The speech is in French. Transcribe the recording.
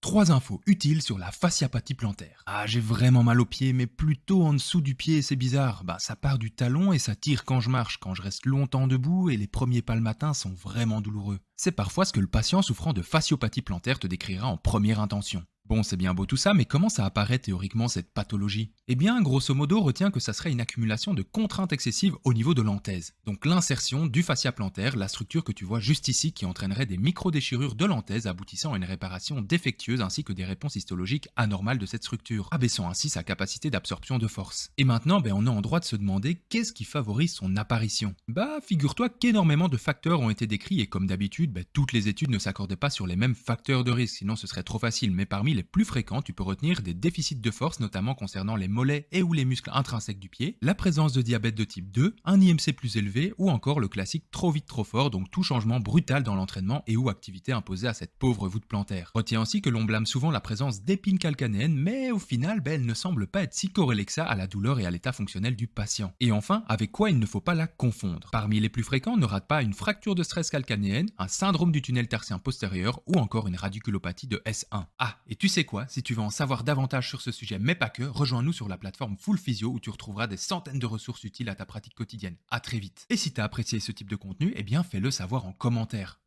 3 infos utiles sur la fasciapathie plantaire. Ah, j'ai vraiment mal au pied, mais plutôt en dessous du pied et c'est bizarre. Bah, ça part du talon et ça tire quand je marche, quand je reste longtemps debout et les premiers pas le matin sont vraiment douloureux. C'est parfois ce que le patient souffrant de fasciopathie plantaire te décrira en première intention. Bon, c'est bien beau tout ça, mais comment ça apparaît théoriquement cette pathologie? Eh bien, grosso modo, retiens que ça serait une accumulation de contraintes excessives au niveau de l'anthèse. Donc l'insertion du fascia plantaire, la structure que tu vois juste ici qui entraînerait des micro-déchirures de l'anthèse aboutissant à une réparation défectueuse ainsi que des réponses histologiques anormales de cette structure, abaissant ainsi sa capacité d'absorption de force. Et maintenant, on est en droit de se demander qu'est-ce qui favorise son apparition? Bah, figure-toi qu'énormément de facteurs ont été décrits et comme d'habitude, toutes les études ne s'accordaient pas sur les mêmes facteurs de risque, sinon ce serait trop facile, mais parmi les plus fréquents, tu peux retenir des déficits de force, notamment concernant les mollets et ou les muscles intrinsèques du pied, la présence de diabète de type 2, un IMC plus élevé ou encore le classique trop vite trop fort, donc tout changement brutal dans l'entraînement et ou activité imposée à cette pauvre voûte plantaire. Retiens aussi que l'on blâme souvent la présence d'épines calcanéennes, mais au final, elle ne semble pas être si corrélée que ça à la douleur et à l'état fonctionnel du patient. Et enfin, avec quoi il ne faut pas la confondre. Parmi les plus fréquents, ne rate pas une fracture de stress calcanéenne, un syndrome du tunnel tarsien postérieur ou encore une radiculopathie de S1. Ah, et tu sais quoi, si tu veux en savoir davantage sur ce sujet, mais pas que, rejoins-nous sur la plateforme Full Physio où tu retrouveras des centaines de ressources utiles à ta pratique quotidienne. À très vite. Et si t'as apprécié ce type de contenu, fais-le savoir en commentaire.